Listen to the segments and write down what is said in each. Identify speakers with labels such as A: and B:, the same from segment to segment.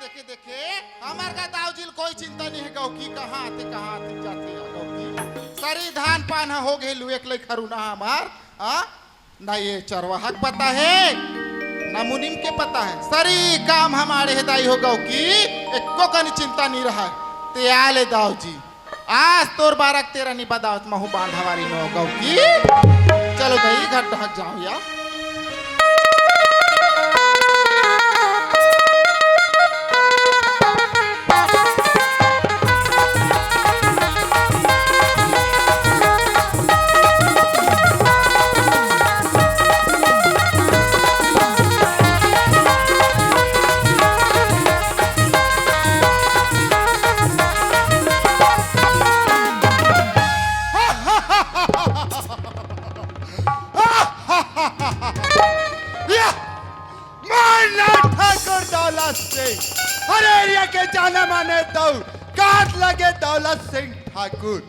A: देखे देखे हमार का दाऊजिल कोई चिंता नहीं है गौ की कहाँ आते जाते गौ की सारी धान पान हो गए लुएक ले खरुना हमार ना ये चरवाहा के पता है ना मुनिम के पता है सारी काम हमारे हिदाई हो गौ की एको कनी चिंता नहीं रहा ते आले दाऊजी आज तोर बारक तेरा नहीं बदावत महू बांधवारी नो गौ की चलो दही घर ढक जाओ यार
B: दौलत सिंह ठाकुर।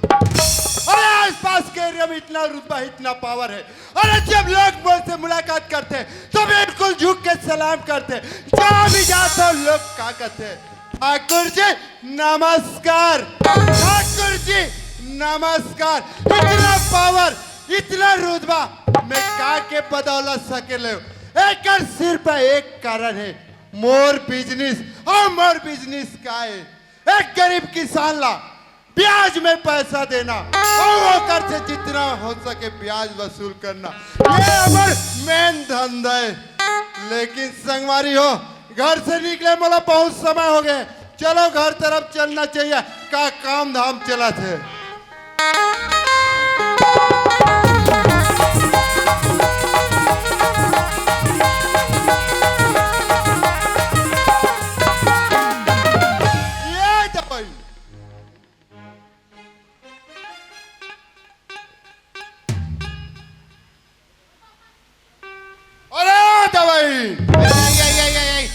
B: अरे आसपास के एरिया में इतना रुतबा इतना पावर है। अरे जब लोग मुझसे मुलाकात करते हैं तो बिल्कुल झुक के सलाम करते हैं। जहाँ भी जाते हो लोग क्या कहते हैं, ठाकुर जी नमस्कार, ठाकुर जी नमस्कार। इतना पावर इतना रुतबा मैं का के बदौलत सकेले एक सिर्फ एक कारण है, मोर बिजनेस। और मोर बिजनेस का है एक गरीब किसान ला ब्याज में पैसा देना और वो कर से जितना हो सके ब्याज वसूल करना, ये हमारा मेन धंधा है। लेकिन संगवारी हो घर से निकले मतलब बहुत समय हो गए, चलो घर तरफ चलना चाहिए का काम धाम चला थे।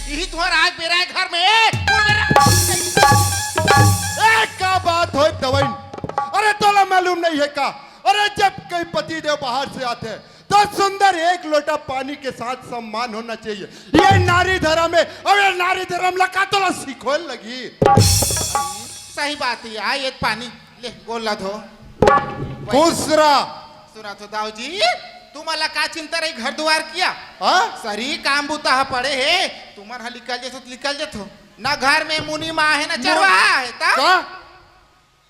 A: यही तुम्हारा आज मेरा है घर में
B: एक का बात हो दवाई। अरे तोला मालूम नहीं है का, अरे जब कोई पति देव बाहर से आते हैं तो सुंदर एक लोटा पानी के साथ सम्मान होना चाहिए। ये नारी धर्म है और ये नारी धर्म लगा तोला सीखोल लगी।
A: सही बात है। आ एक पानी ले गोला धो
B: दूसरा
A: सुना तो दाऊ जी तुम्हारा का चिंता रही घर द्वार किया सरी काम बुता पड़े है तुम्हारा निकल जातो ना घर में मुनि माँ है ना चरवाहा है ता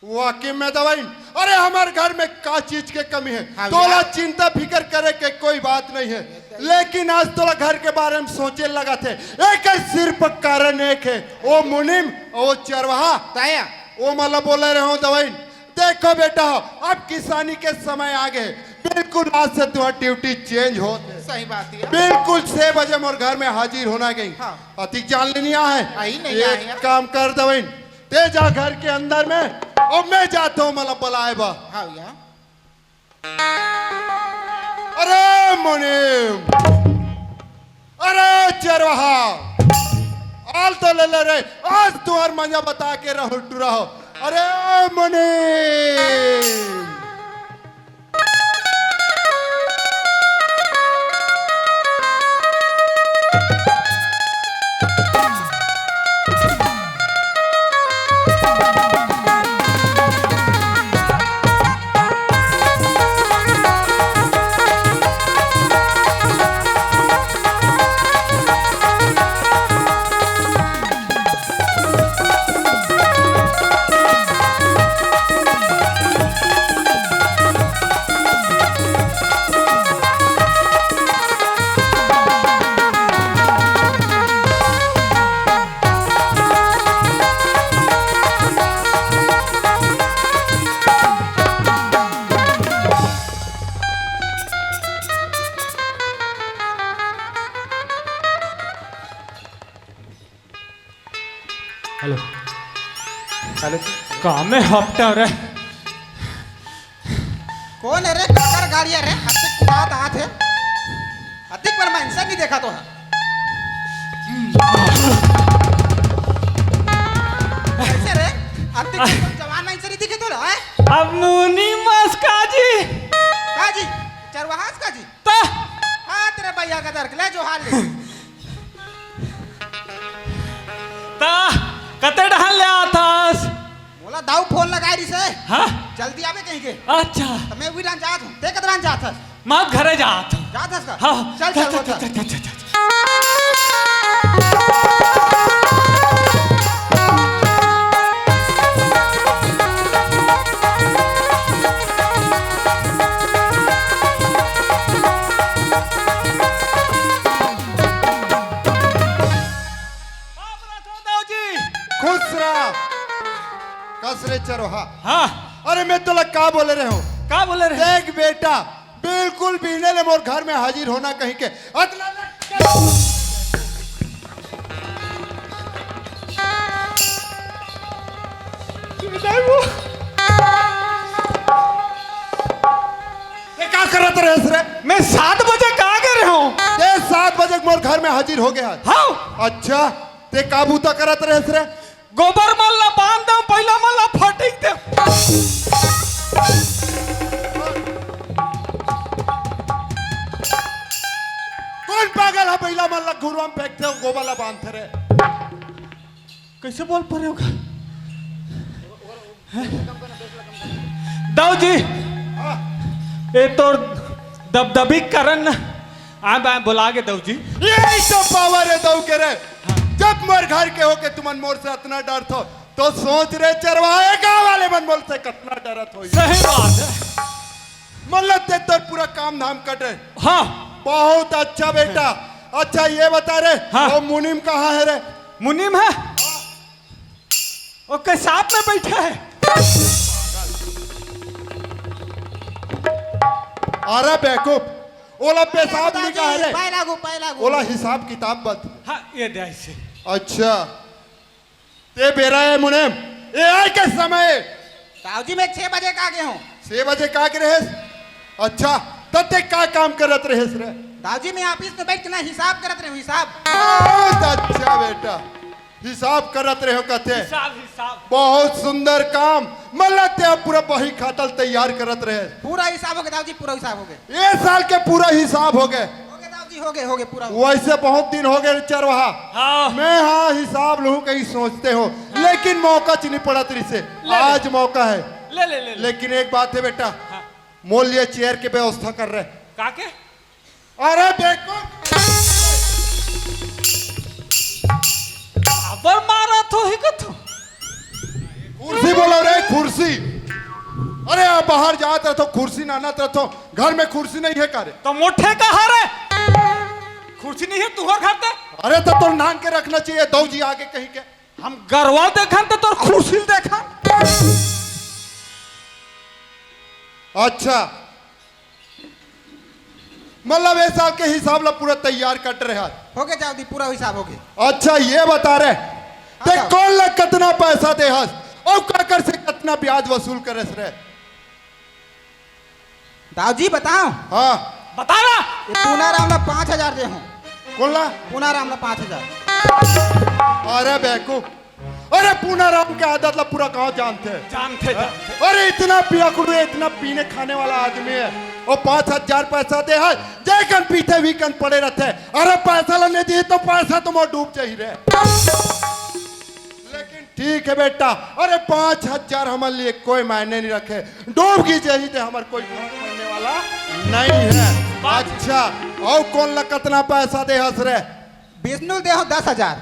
B: वाकई में दवाई। अरे हमारे घर में का चीज के कमी है तोला चिंता फिक्र करे के कोई बात नहीं है। लेकिन आज तोला घर के बारे में सोचे लगा थे एक सिर्फ कारण एक है, वो मुनिम वो चरवाहा
A: ताया
B: वो मतलब बोले रहे हो दवाई। देखो बेटा अब किसानी के समय आ गए, बिल्कुल आज से तुम्हारी ड्यूटी चेंज हो।
A: सही बात है
B: बिल्कुल 6 बजे मोर घर में हाजिर होना गई। अतिक जान लेनी है
A: आई नहीं
B: एक काम कर दवाई ते जा घर के अंदर में और मैं जाता हूँ मतलब बुलाए बा।
A: हाँ या
B: अरे मुनिम अरे चरवाहा आल तो ले रे आज तुम्हार मजा बता के रहो। अरे मुनिम
C: हेलो हेलो काम में हफ्ता रे
D: कौन है रे काकर गाड़िया रे हत्तिक बात हाथ है हत्तिक पर मैं इंसान नहीं देखा तो है कैसे रे हत्तिक जवान नहीं सरी दिखे तो है
C: अब मुनी मस्काजी
D: काजी चरवाहास काजी
C: ता
D: हाँ तेरे भैया का दर्क ले जो हाल ले
C: ता
D: दाऊ फोन लगाई रही से
C: हाँ
D: जल्दी आवे कहीं के
C: अच्छा
D: तो मैं भी जात हूँ ते कदरान जात हस
C: मैं घरे जात हूँ
D: जात हस का
C: हाँ
D: चल चल वो चल
C: चल
B: खुश रहा कसरे चरोहा।
C: हाँ
B: अरे मैं तो लग का बोले रहे हूँ
C: क्या बोले रहे
B: देख बेटा बिल्कुल बीने ले मोर घर में हाजिर होना कहीं के अतला ये क्या करत रहे रे?
C: मैं 7 बजे कहाँ गए रहे हूँ
B: ते 7 बजे मोर घर में हाजिर हो गया।
C: हाँ
B: अच्छा ते काबूता करत रहे रे?
C: गोबर मल्ला बांध दो पहला मल्ला फटिक दे
B: कौन पागल है पहला मल्ला घुरवा में फेंकते हो गोबाला बांधते रहे?
C: कैसे बोल पा रहे हो दाऊ जी
B: हाँ,
C: ये तो दबदबी करन आ बुला के दाऊ जी
B: यही तो पावर है दो के रे। जब मोर घर के हो के तुमन मोर से इतना डर तो सोच रहे चरवाए गाँव वाले मन मोर से कितना डरत हो।
C: सही बात है
B: मतलब ते तो पूरा काम धाम कटे।
C: हाँ
B: बहुत अच्छा बेटा। अच्छा ये बता रे
C: हाँ।
B: वो मुनीम कहाँ है रे?
C: मुनीम है ओके साथ में बैठा है
B: अरे बेवकूफ ओला पेशाब निकाह है रे।
D: पाए लागू
B: ओला हिसाब किताब बत।
C: हाँ ये दे ऐसे
B: अच्छा ते बेरा है मुनीम ये आए के समय
D: दाऊ जी मैं 6 बजे का गए हूँ
B: 6 बजे का के रहे? अच्छा तब ते का काम करत रहे रे?
D: दाऊ जी मैं ऑफिस में बैठ के ना हिसाब करत रहे हूँ हिसाब
B: बहुत अच्छा बेटा हिसाब करत रहे हो कथे।
C: हिसाब
B: बहुत सुंदर काम मतलब ते पूरा बही खातल तैयार करत रहे।
D: पूरा हिसाब हो गया दाऊ जी पूरा हिसाब हो गया
B: ये साल के पूरा हिसाब हो गए।
D: दाऊ जी हो गए पूरा
B: वैसे बहुत दिन हो गए चरवाहा
C: हाँ
B: मैं हाँ हिसाब लूं कहीं सोचते हो लेकिन मौका नहीं पड़ा तेरी से। आज मौका है
C: ले
B: लेकिन एक बात है बेटा
C: हाँ।
B: मोल लिए चेयर की व्यवस्था कर रहे।
C: काके
B: अरे बेको
C: अबर मारा तो ही कथो
B: कुर्सी बोलो रे कुर्सी। अरे आप बाहर जात रहो कुर्सी नानत रहो घर में कुर्सी नहीं है कारे?
C: तो मोठे कहा रे कुर्सी नहीं है तू घर खाते
B: अरे तो नांग के रखना चाहिए दो जी आगे कहीं के।
C: हम गरवा देखन तो तोर कुर्सी देखा
B: अच्छा मतलब ये साल के हिसाब ला पूरा तैयार कर रहे हैं।
D: हो गया दाऊ जी पूरा हिसाब हो गया
B: अच्छा ये बता रहे ते
D: हाँ।
B: कौन ला कितना पैसा दे हस और काकर से कितना ब्याज वसूल करे रे?
D: दाऊ जी बताओ
B: हाँ
C: बता ना
D: ये पूना राम ना 5000 दे हूँ
B: कौन ला?
D: पूना राम ना 5000
B: अरे बेवकूफ अरे पूना राम के आदत ला पूरा गांव जानते हैं।
C: जानते
B: अरे इतना पियाकुड़ू इतना पीने खाने वाला आदमी है और 5000 पैसा दे है जैकन पीते वीकन पड़े रहते हैं। अरे पैसा लेने दिए तो पैसा तुम डूब चाहिए लेकिन ठीक है बेटा। अरे 5000 हमारे लिए कोई मायने नहीं रखे डूब की चाहिए हमारे कोई फर्क पड़ने वाला नहीं है। अच्छा और कौन ला कितना पैसा दे हस रे?
D: विष्णु दे हूँ 10,000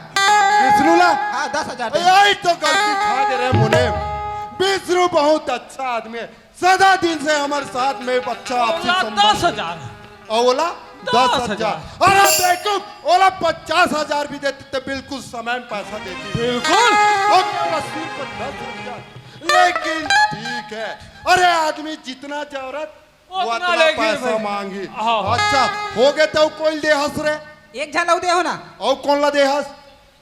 B: विष्णु ला?
D: हाँ 10,000 दे
B: यही तो गलती खा दे रहे मुने। विष्णु बहुत अच्छा आदमी है सदा दिन से हमारे साथ में अच्छा आपसी संबंध।
C: 10,000
B: और ओला 10,000 अरे देखो ओला 50,000 भी देते तो बिल्कुल समय में पैसा देती
C: बिल्कुल
B: और केवल सिर्फ 10,000 लेकिन ठीक है। अरे आदमी जितना जरूरत वो
C: उतना
B: उतना
C: लेगी
B: पैसा
C: भाई।
B: मांगी।
C: हाँ।
B: अच्छा हो गए तो कोई दे हंस रे
D: एक झलऊ दे हो ना
B: और कौन ला दे हंस?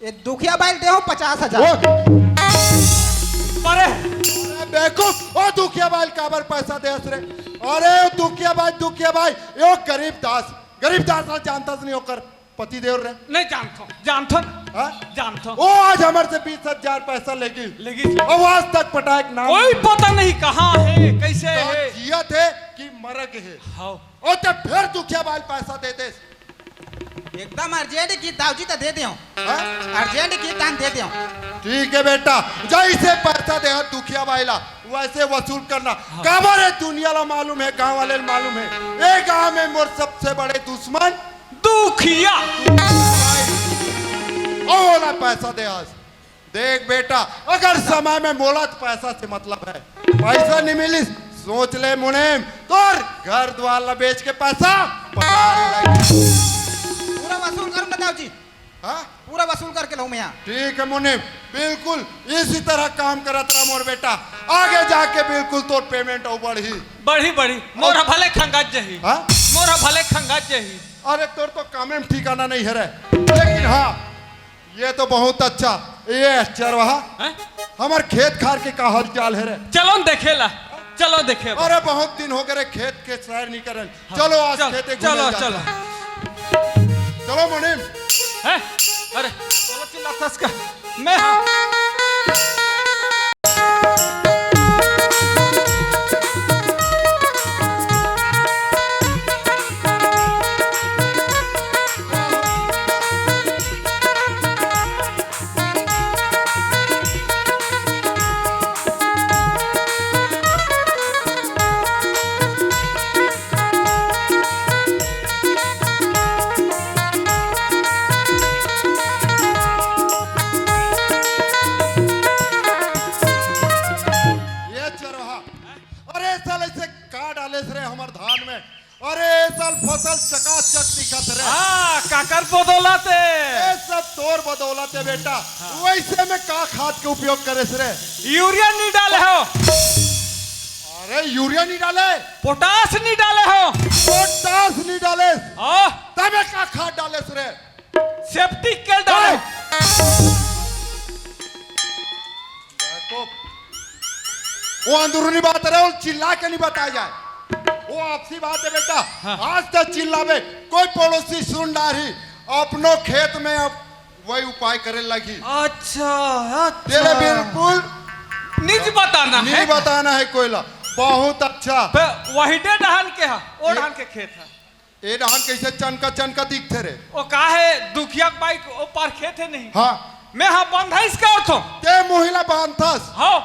D: ये दुखिया बैल दे हो 50,000
B: वो
C: अरे
B: देखो ओ दुखिया भाई काबर पैसा दे हंस रे? अरे दुखिया भाई यो गरीब दास ना जानता नहीं होकर पति देव रे
C: नहीं जानतो
B: हाँ?
C: जानतो
B: ओ आज हमारे से 20,000 पैसा लेगी
C: लेगी
B: और आज तक पटाक नाम
C: कोई पता नहीं कहाँ है कैसे है
B: जिया थे कि मरक है।
C: हाँ
B: और तब फिर दुखिया भाई पैसा देते
D: एकदम अर्जेंट की दाऊ जी तो दे दे
B: हाँ?
D: अर्जेंट की दान दे दे
B: ठीक है बेटा, जैसे पैसा दे दुखिया भाईला वैसे वसूल करना। काबर है दुनिया ला मालूम है, गांव वाले मालूम है, ए गांव में मोर सबसे बड़े दुश्मन
C: दुखिया।
B: ओला पैसा दे आज। देख बेटा, अगर समय में मोला तो पैसा से मतलब है, पैसा नहीं मिली सोच ले मुनेम, तोर घर द्वार ला बेच के पैसा पटा ले।
D: पूरा वसूल करूंगा दाऊ जी,
B: हाँ
D: पूरा वसूल करके लाऊं मैं यहाँ।
B: ठीक है मुनीम, बिल्कुल इसी तरह काम करत रहा मोर बेटा, आगे जाके बिल्कुल तोर पेमेंट और बढ़ी
C: बढ़ी बढ़ी। मोरा भले खंगात जही,
B: हाँ?
C: मोरा भले खंगात जही।
B: अरे तोर तो कामे में ठिकाना नहीं है रे, लेकिन हाँ ये तो बहुत अच्छा। ये चरवाहा
C: हैं?
B: हमार खेत खार के का हाल चाल है रे?
C: चलो न देखेला, चलो देखे।
B: अरे बहुत दिन हो गए रे खेत के सैर नहीं करल, चलो आज खेते घूमे
C: चलो
B: जाते
C: चलो
B: हैं। चलो मुनीम।
C: है? अरे चलो चिल्ला थस का मैं हाँ।
B: ये चरवाहा, अरे साल ऐसे का डाले रे हमार धान में, अरे साल फसल चकाचक दिखत रे।
C: हाँ काकर बदौलते।
B: ये सब तोर बदौलत है बेटा, वैसे में का खाद के उपयोग करे रे?
C: यूरिया नहीं डाले हो,
B: अरे यूरिया नहीं डाले,
C: पोटास नहीं डाले हो,
B: पोटास नहीं डाले,
C: हाँ
B: तबे का खाद डाले रे?
C: सेफ्टी के डाले।
B: देखो, वो अंदरूनी बात है, वो चिल्ला के नहीं बताया जाए, वो आपसी बात है बेटा। आज तक चिल्लावे कोई पड़ोसी सुन डारी, अपनों खेत में अब वही उपाय करे लगी।
C: अच्छा
B: तेरे बिल्कुल
C: निज बताना है।
B: नहीं बताना है कोयला, बहुत अच्छा।
C: वही डे डहान के हा, ओ डहान के खेत है।
B: ए डहान कैसे चनका चनका दिखते रे?
C: ओ का है दुखिया बाइक ओ पार खेत है नहीं।
B: हाँ
C: मैं हाँ बंधा इसका अर्थ हूँ।
B: ते मुहिला बांधस
C: हाँ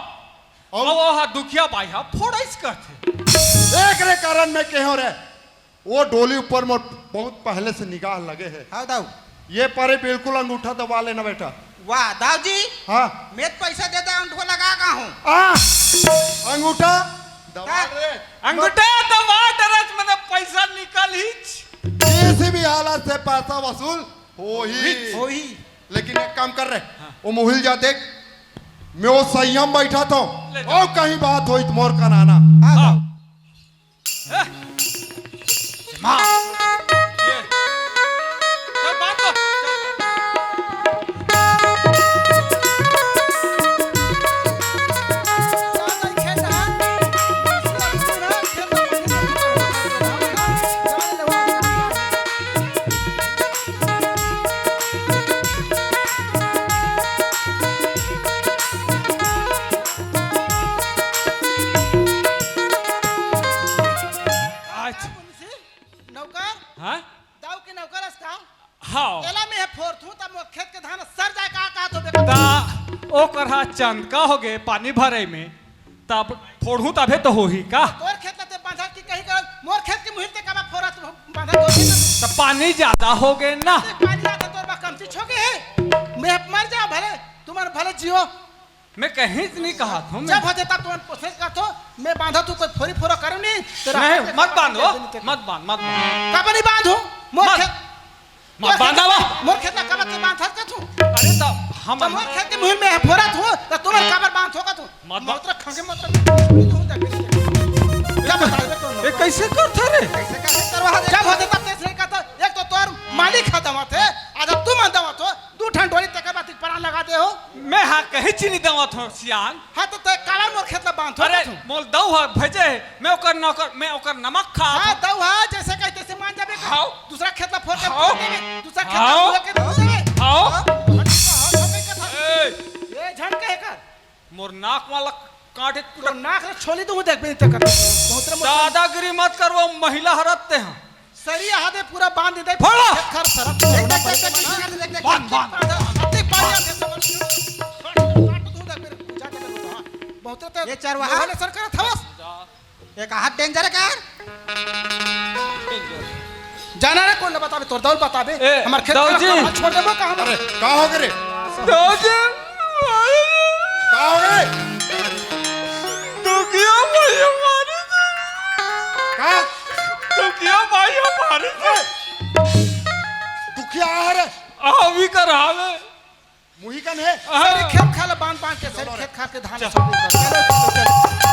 B: और
C: वो हाँ दुखिया बाई हाँ फोड़ा इसका थे।
B: एक रे कारण में कहो रे, वो डोली ऊपर में बहुत पहले से निगाह लगे है।
D: हाँ दाऊ।
B: ये पारे बिल्कुल अंगूठा दबा लेना बेटा।
D: वाह दाऊ जी,
B: हाँ
D: मैं तो पैसा देता हूँ, उनको लगा कहाँ हूँ।
B: अंगूठा दबा रे,
C: अंगूठा दबा डरज मैंने पैसा निकल ही।
B: किसी भी हालत से पैसा वसूल हो ही।
D: ही
B: लेकिन एक काम कर रहे, वो मुहिल जा देख, मैं वो संयम बैठा था, और कहीं बात हो मोर का नाना।
D: हाँ दाऊ।
C: माँ ये चल बात तो
D: नौकर
C: हाँ
D: दाऊ के नौकर अस्का
C: हाँ
D: एला में है फोरथू तब मोर खेत के धान सर जाए का तो बेटा।
C: ता ओ करहा चंद का हो गए पानी भरे में तब फोड़ू तबे तो हो ही का।
D: तोर खेत ते बांधा की कहीं कर मोर खेत के मुहिल ते का फोरत बांधा तो नहीं ना।
C: तब पानी ज्यादा हो गए ना।
D: ते पानी आता तोर बा कमती छोके है, मैं मर जा भले तुम्हारे भले जियो।
C: मैं कहीं नहीं कहा था
D: जब हो जाता तुम्हारे प्रोसेस का तो मैं बांधा तू कोई फोरी फोरा करूं नहीं तेरा
C: नहीं मत बांधो मत बांध मत बांध
D: कब नहीं बांधू मोर
C: मत-
D: खेत
C: मत बांधा वा।
D: मोर खेत ना कब के बांधा का तू
C: अरे तब हम
D: तो मोर खेत के मुहिल में फोरा तू तो तुम्हारे कबर बांध होगा तू
C: मत-
D: मत खंगे मत क्या बताइए तो
C: ये कैसे करते रे।
D: कैसे कैसे करवा दे जब होते तब तेरे का तो एक तो तोर मालिक खत्म थे आज तुम अंदर तो दू ठन ढोली तक बात परान लगा दे हो।
C: मैं हाँ कहीं चीनी दवा था सियान।
D: हां तो ते काला मोर खेत में बांध
C: अरे
D: तू
C: मोल दऊ है भेजे मैं ओकर नौकर मैं ओकर नमक खा।
D: हां दऊ हां जैसे कहीं तैसे मान जाबे
C: हाउ।
D: दूसरा खेत में फोड़ के
C: हाउ।
D: फोड़ देबे दूसरा खेत
C: हाउ।
D: में फोड़ के दे देबे
C: हाउ।
D: हां
C: ए
D: ये झंड कहे कर
C: मोर नाक वाला काटे
D: तो नाक से छोली दूं देख बे तक बहुत
C: दादागिरी मत कर वो महिला हरते हैं।
D: सरिया हाथे पूरा बांध दे
C: फोड़ा।
D: खर सरक बांध बांध ये चरवाहा वाले सर करत हवस एक हाथ डेंजर है का जाना रे कौन बताबे तोर दौल बताबे
C: ए,
D: हमर खेत
C: दाऊजी।
D: छोड़ देबो का हम
B: अरे का हो गए रे
C: दाऊजी
B: का हो गए
C: तू क्यों भाई हमारे
B: का
C: तू क्यों भाई हमारे
B: तू क्या आ रे
C: अभी कर हाल है
B: मुहिकन है
D: सारे खेत खाला बांध बांध के सारे खेत खा के धान सब कर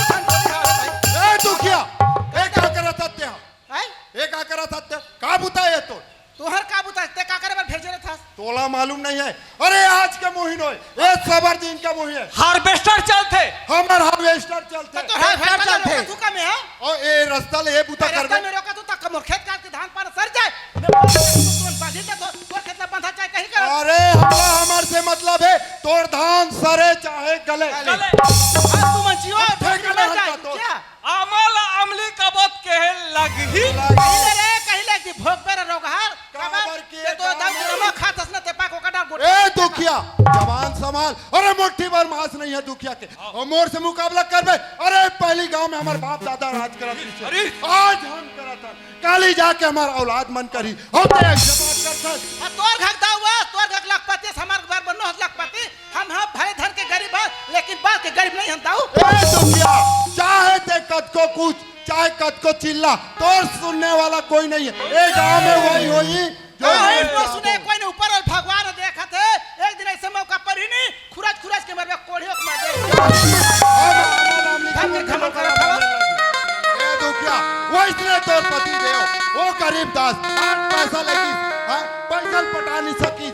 B: ए तू क्या ए का करत हत्ते ए का करत हत्ते का बुता है तो
D: तोहर का बुता ते का करे बर भेजे रे था
B: तोला मालूम नहीं है अरे आज के मोहिन होए ए सबर दिन का मोहि है
C: हार्वेस्टर चलते
B: हमर हार्वेस्टर चलते
D: तो तोहर भेट चलते तू का में है
B: और ए रास्ता ले ए बुता
D: रास्ता
B: करबे
D: में रोका तू तक मोर खेत काट के धान पान सर जाए तू बांधी दे तो तोर खेत में बंधा चाहे कहीं कर
B: अरे हमरा हमर से मतलब है तोर धान सरे चाहे गले
C: चले
D: तू मन जियो
B: ठेका
D: ठेका
B: नहीं
D: जाए
B: हटता तो।
D: क्या
C: अमल अमली कबत के लगही
D: कहिले रे कहिले की भोग बेर रोगहार
B: काबर के
D: ते तो दाऊ रमा खातस न ते पाक को कटा गोट
B: ए दुखिया जवान संभाल अरे मुट्ठी भर मांस नहीं है दुखिया के और मोर से मुकाबला करबे अरे पहली गांव में हमार बाप दादा राज करत
C: अरे।
B: थी आज हम करत हन काली जाके हमार औलाद मन करी होते ऐसे बात करत
D: तोर घक दाऊ तोर घक लखपति हमार घर बनो लखपति हम भाई धन के गरीब है लेकिन बात के गरीब नहीं हम दाऊ
B: ए दुखिया चाहे ते कद को कुछ चाहे कद को चिल्ला तोर सुनने वाला कोई नहीं है ए गांव में वही होई जो
D: हां तो सुने कोई ने ऊपर और भगवान देखत है एक दिन ऐसे मौका पर ही नहीं खुराज खुराज के मरबे कोढ़ियो के मार दे
B: हम खबर कर ए दुखिया वो इसने तोर पति देओ वो गरीब दास 8 पैसा लेगी हां पैसा पटा नहीं सकी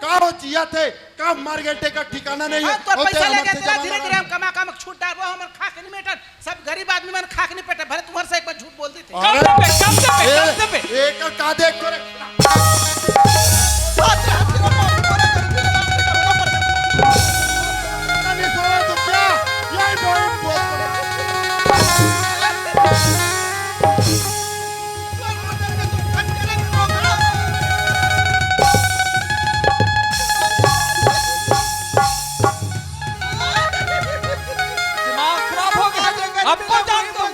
B: का हो जिया थे का मार गेटे का ठिकाना नहीं है
D: तो पैसा
B: होते
D: लेके
B: हमर से
D: तेरा
B: जमाना
D: धीरे धीरे
B: नहीं।
D: हम कमा कमा छूट डालबो हमर खाक नहीं मेटर सब गरीब आदमी मन खाक नहीं पेटे भले तुम्हारे से एक बार झूठ बोल दी थे
C: कम दे पे
B: एक का देख करे नहीं सुना तो क्या यही बोल
C: दिमाग खराब हो गया अब को जान दो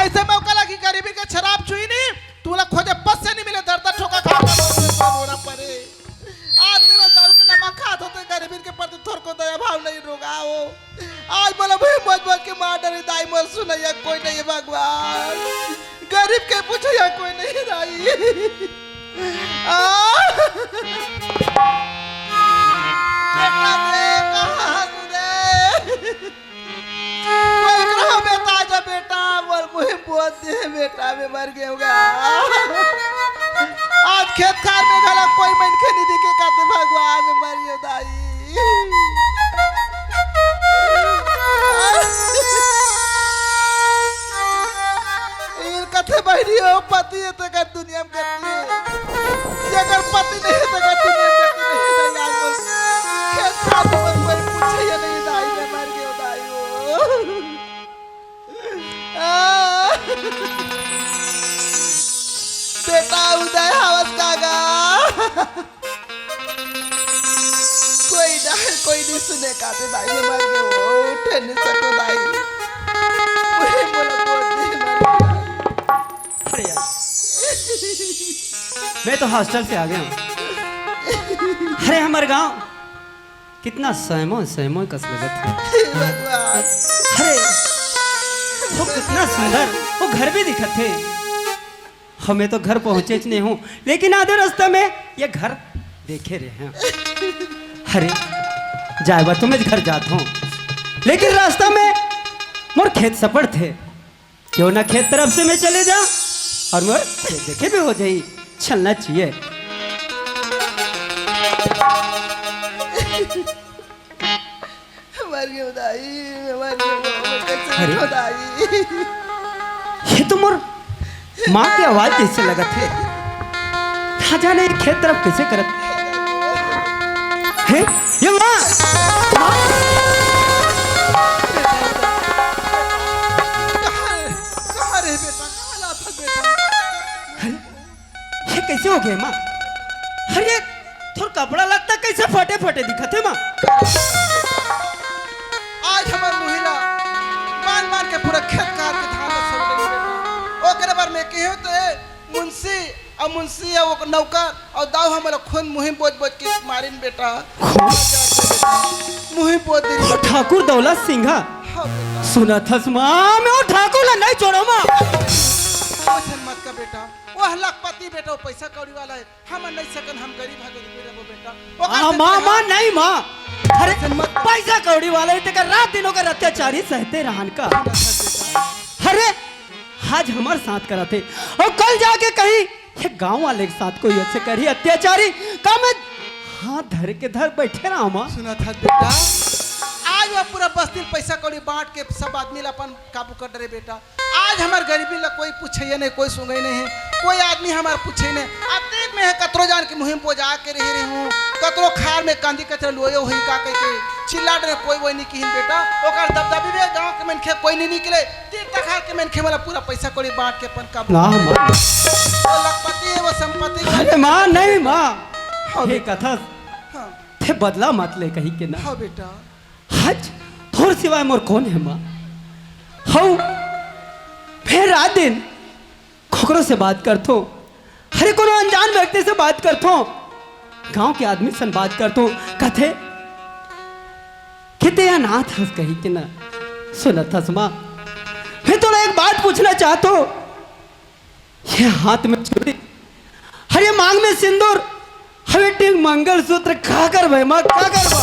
D: ऐसे मौका लगी गरीबी के शराब छुई नहीं तू लोग खोजे बस से नहीं मिले दर्द ठोका खा बोरा परे आज मेरा दारू के नमक खात होते गरीबी के प्रति थोर को दया भाव नहीं रोगाओ आज बोला भाई मौज मौज के मार डरी दाई मत सुनैया कोई नहीं है भगवान गरीब के पूछैया कोई नहीं राई बेटा दे कहां रे कोई कहो बेटा जा बेटा मोर मुहे बोल दे बेटा में मर गए होगा आज खेत खार में गला कोई मन के नहीं दिखे कहते भगवान में मरियो दाई इन कथे बहरी हो पति है तो कर दुनिया में करती है अगर पति नहीं है तो कर दुनिया में करती नहीं है यार खेत खार में कोई पूछे या नहीं दाई में मर गए दाई हो बेटा उदय हवस कागा कोई नहीं सुने का तो दाई में मर गए हो उठे नहीं सको दाई वही बोला बोल दे मर
E: अरे यार मैं तो हॉस्टल से आ गया हूँ अरे हमारे गांव कितना सहमो सहमो कस लगत है
D: भगवान
E: अरे वो कितना सुंदर वो घर भी दिखत थे हमें तो घर पहुंचे नहीं हूँ लेकिन आधे रास्ते में ये घर देखे रहे हैं अरे जाए बार तुम्हें घर जाता हूँ लेकिन रास्ता में मोर खेत सपड़ थे क्यों ना खेत तरफ से मैं चले जा और मोर खेत देखे भी हो जाई चलना चाहिए
D: मर गए दाई मर गए
E: अरे।
D: दाई
E: ये तो मोर माँ की आवाज कैसे लगा थे ना जाने ये खेत तरफ कैसे करत है ये माँ
D: कहाँ रे बेटा कहाँ लाता बेटा
E: ये कैसे हो गए माँ अरे थोड़ा कपड़ा लगता कैसे फटे फटे दिखते माँ।
D: आज हमार मुहिला मान मान के पूरा खेत काट के धान सब लगे बेटा। ओकरे बार में कहियो तो मुंशी और वो नौकर और दाऊ हमारा खून मुहिम बोझ बोझ के मारिन बेटा। मुहिम बोझ दे
E: ओ ठाकुर दौलत सिंघा
D: हाँ बेटा।
E: सुना था माँ मैं वो ठाकुर ला नहीं छोड़ो माँ।
D: वैसे मत का बेटा वह लखपति बेटा वो पैसा कौड़ी वाला है हम नहीं सकन हम गरीब है वो बेटा।
E: हाँ माँ माँ नहीं माँ। अरे पैसा कौड़ी वाला है रात दिनों का अत्याचारी सहते रहन का। अरे आज हमारे साथ करा थे और कल जाके कहीं ये गांव वाले के साथ कोई अच्छे करी अत्याचारी का मैं हाथ धर के धर बैठे रहा माँ।
D: सुना था बेटा आज वह पूरा बस्ती पैसा कौड़ी बांट के सब आदमी अपन काबू कर रहे बेटा। आज हमार गरीबी ला कोई पूछे नहीं कोई सुने नहीं है कोई आदमी हमार पूछे नहीं। अब देख में है कतरो जान की मुहिम पोजा के रह रही हूँ कतरो खार में कांदी कतरे लोयो हुई का कह के चिल्ला रहे कोई वही नहीं किहिन बेटा। ओकर दबदबी में गांव के मनखे कोई नहीं निकले तीर तखार के मनखे वाला पूरा पैसा कौड़ी बांट के अपन काबू
E: ना माँ
D: वो लखपति है वो संपत्ति
E: अरे माँ नहीं माँ
D: हाँ
E: ये कथा
D: हाँ
E: थे बदला मत ले कहीं के ना।
D: हाँ बेटा
E: आज थोड़ सिवाय मोर कौन है माँ। हाउ फिर रात दिन खोखरों से बात करतो अरे कोनो अनजान व्यक्ति से बात करतो गांव के आदमी से बात करतो कथे किते अनाथ हंस कही कि ना। सुनत हंस माँ मैं तो एक बात पूछना चाहतो ये हाथ में चूड़ी अरे मांग में सिंदूर हमें टिंग मंगलसूत्र खा कर भाई माँ खा कर बा।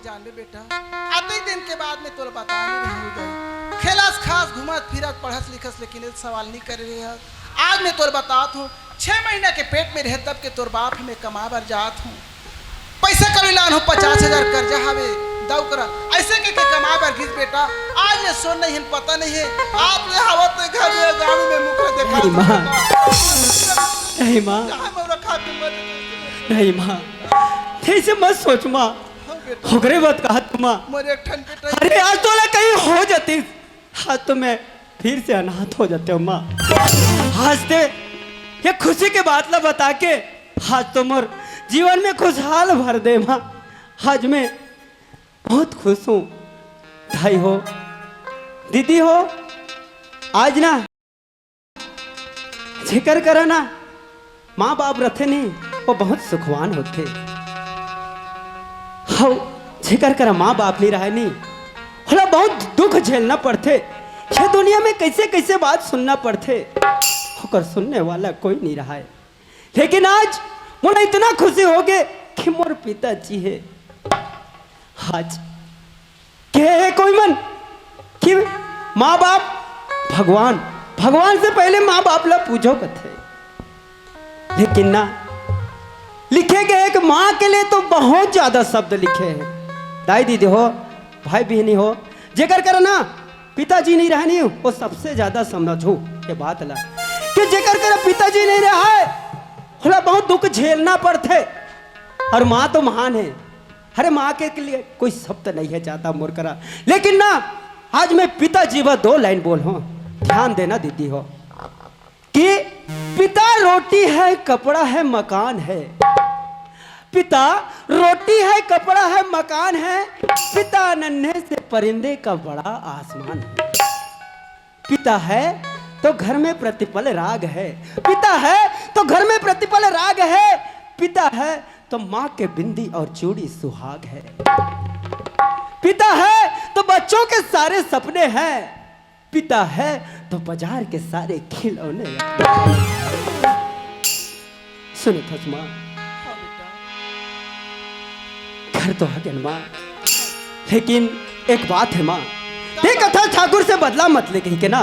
D: जान ले बेटा आधे दिन के बाद में तोला बता नहीं रही उदय खेलस खास घुमत फिरत पढ़स लिखस लेकिन सवाल नहीं कर रही है। आज मैं तोर बतात हूँ 6 महीना के पेट में रहे तब के तोर बाप हमें कमा बर जात हूँ पैसा कभी लान हूँ 50,000 कर्जा हवे दाऊ करा ऐसे के कमा बर घिस बेटा। आज ये सोन नहीं पता नहीं है आपने हवत घर में गाँव में मुख देखा
E: नहीं माँ नहीं माँ ऐसे मत सोच माँ होगरे बात कहा तुम अरे आज तो ना कहीं हो जाती आज तो मैं फिर से अनाथ हो जाते हो माँ। आज ते ये खुशी के बात ला बता के आज तो मोर जीवन में खुशहाल भर दे माँ। आज मैं बहुत खुश हूँ भाई हो दीदी हो आज ना जिक्र करो ना माँ बाप रथे नहीं वो बहुत सुखवान होते हाँ जिक्र करा माँ बाप नहीं रहा नहीं होला बहुत दुख झेलना पड़ते ये दुनिया में कैसे कैसे बात सुनना पड़ते होकर सुनने वाला कोई नहीं रहा है। लेकिन आज मुझे इतना खुशी हो गए कि मोर पिताजी है आज के है कोई मन कि माँ बाप भगवान भगवान से पहले माँ बाप ला पूजो कथे। लेकिन ना लिखे गए कि माँ के लिए तो बहुत ज्यादा शब्द लिखे हैं। दाई दीदी हो भाई बहनी हो जेकर कर ना पिताजी नहीं रहनी वो सबसे ज्यादा समझो ये बात ला कि जेकर कर पिताजी नहीं रहा है होला बहुत दुख झेलना पड़ते और माँ तो महान है। अरे माँ के लिए कोई शब्द नहीं है चाहता मोर करा। लेकिन ना आज मैं पिताजी व 2 लाइन बोल हूँ ध्यान देना दीदी हो कि पिता रोटी है कपड़ा है मकान है पिता रोटी है कपड़ा है मकान है पिता नन्हे से परिंदे का बड़ा आसमान है। पिता है तो घर में प्रतिपल राग है पिता है तो घर में प्रतिपल राग है पिता है तो माँ के बिंदी और चूड़ी सुहाग है पिता है तो बच्चों के सारे सपने हैं पिता है तो बाजार के सारे खिलौने। सुनो थसमा घर तो है माँ लेकिन एक बात है माँ देख था ठाकुर से बदला मत ले कहीं के ना।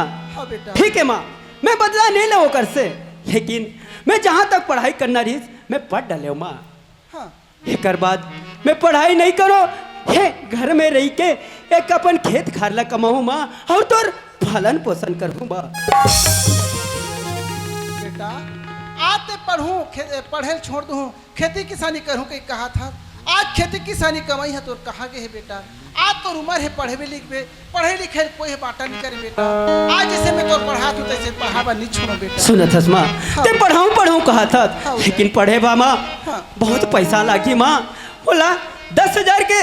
E: ठीक है माँ मैं बदला नहीं ले होकर से लेकिन मैं जहाँ तक पढ़ाई करना रही मैं पढ़ डाले माँ। एक बाद मैं पढ़ाई नहीं करो हे घर में रही के एक अपन खेत खारला कमाऊँ माँ और तो पालन पोषण करूँ माँ।
D: बेटा आते पढ़ूँ पढ़े छोड़ दूँ खेती किसानी करूँ कहीं कहा था आज खेती किसानी कमाई है तो कहा गए है बेटा आज अब तो उम्र है पढ़े लिखे पढ़े लिखे कोई बाटा नहीं करे बेटा। आज जैसे मैं तो पढ़ा तू तैसे पढ़ावा नहीं छोड़ो बेटा।
E: सुनत हस माँ ते पढ़ाऊँ पढ़ाऊँ कहा था
D: हाँ।
E: लेकिन पढ़े बा माँ
D: हाँ।
E: बहुत पैसा लागी माँ। बोला 10,000 के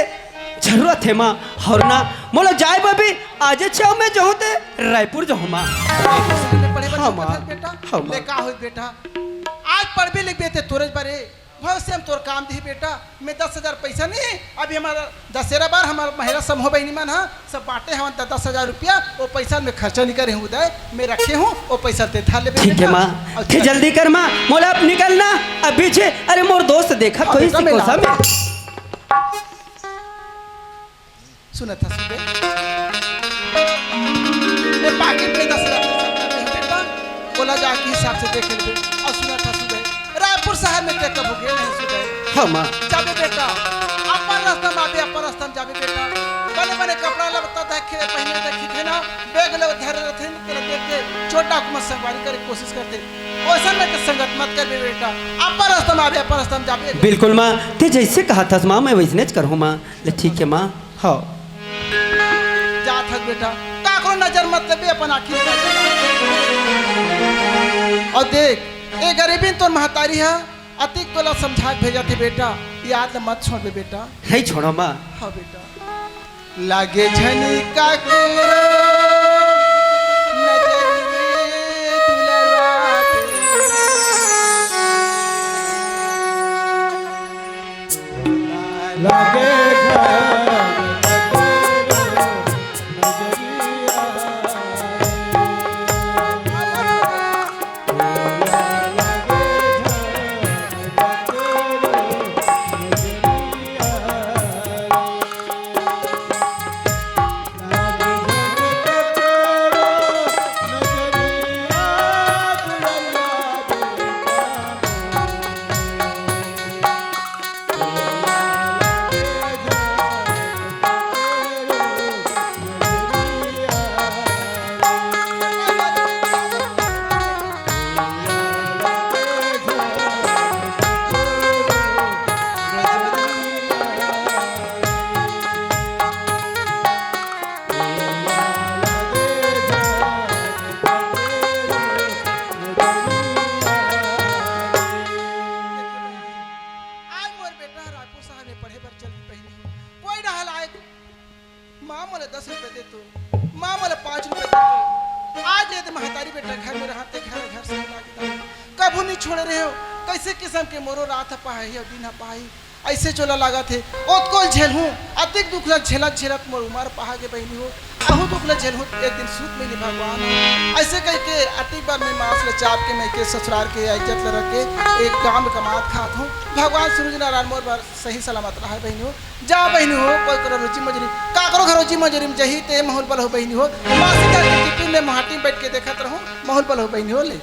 E: जरूरत है माँ और ना बोला जाए बबी आज छाव में जाऊँ ते रायपुर जाऊँ माँ। हाँ माँ,
D: बेटा
E: हाँ माँ।
D: ले का हो बेटा आज पढ़बे लिखबे ते तोरे बारे भविष्य हम तोर काम दी बेटा। मैं 10,000 पैसा नहीं अभी हमारा दशहरा बार हमारा महिला समूह बहनी मन हाँ सब बांटे हम 10,000 रुपया वो पैसा में खर्चा नहीं करे उदय मैं रखे हूँ वो पैसा दे था ले
E: ठीक है माँ फिर जल्दी कर माँ मोला अब निकलना अब पीछे। अरे मोर दोस्त देखा कोई
D: बेटा,
E: सी
D: मैं
E: कोसा में
D: सुना था सुबह पाकिट में 10,000 बेटा बोला जाके हिसाब से देख ले। और सुना था सुबह रायपुर शहर में ते कब हो गए नहीं सुबह।
E: हाँ माँ
D: जाबे बेटा अपन रास्ता में आबे अपन रास्ता में जाबे बेटा बने बने कपड़ा लगता देखे पहने देखी थे ना बैग ले धरे रहते तेरे देख के छोटा को मत संगवारी करे कोशिश करते ओसा में के संगत मत कर बेटा अपन रास्ता में आबे अपन रास्ता में जाबे।
E: बिल्कुल माँ ते जैसे कहा था माँ मैं वैसने करूँ माँ। ले ठीक है माँ। हाँ
D: जा थक बेटा काकरो नजर मत देबे अपन आखिर और देख ए गरीबी तोर महतारी है अतिक तोला समझा के भेजा थे बेटा याद मत छोड़ बे बेटा।
E: नहीं छोड़ो माँ।
D: हाँ बेटा लागे झनी का माँ मोले 10 रुपए दे तो माँ मोले 5 रुपए दे तो आज ये महतारी बेटा घर में रहते घर से कभू नहीं छोड़ रहे हो कैसे किस्म के मोरो रात पाई दिन पाई ऐसे चोला लगा थे ओत को झेल हूँ अतिक दुख लग झेलत मोर उमर पहा के बहनी हो अहू दुख लग झेल हूँ एक दिन सूत मिली भगवान ऐसे कह के अतिक बार मैं मांस ले चाप के मैं के ससुराल के इज्जत ले रख के एक गाँव में कमात खात हूँ भगवान सूरज नारायण मोर बार सही सलामत रहा बहनी हो जा बहनी हो कोई करो रोजी मजरी का करो घर रोजी मजरी में जही ते माहौल बल हो बहनी हो मासी का टिफिन में महाटी बैठ के देखत रहूँ माहौल बल हो बहनी हो ले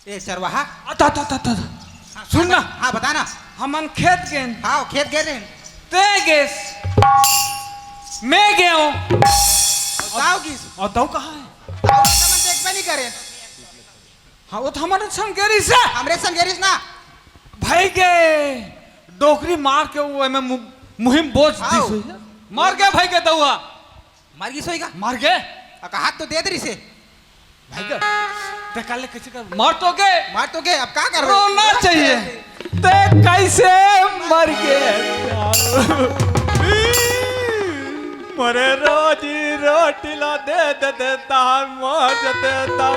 F: ए चरवाहा
C: सुन ना
F: हाँ बता ना
C: हमन खेत गए
F: हाँ खेत गए रहे
C: ते गेस मैं गया हूँ
F: ताऊ की
C: और तू कहाँ है?
F: ताऊ का मन देख नहीं करे
C: हाँ वो तो हमारे संगेरी से
F: हमरे संगेरिस ना
C: भाई के डोकरी मार के वो में मुहिम बोझ दी
F: आओ।
C: सोई है। मार गया भाई के दउआ
F: मर गई सोएगा
C: मार गए
F: हाथ तो दे दे से
C: भाई के देखा ले कैसे कर मार तो गए
F: मार तो गए अब क्या कर
C: रोना चाहिए ते कैसे मर गए मरे रोजी रोटी ला दे दे देता मौज देता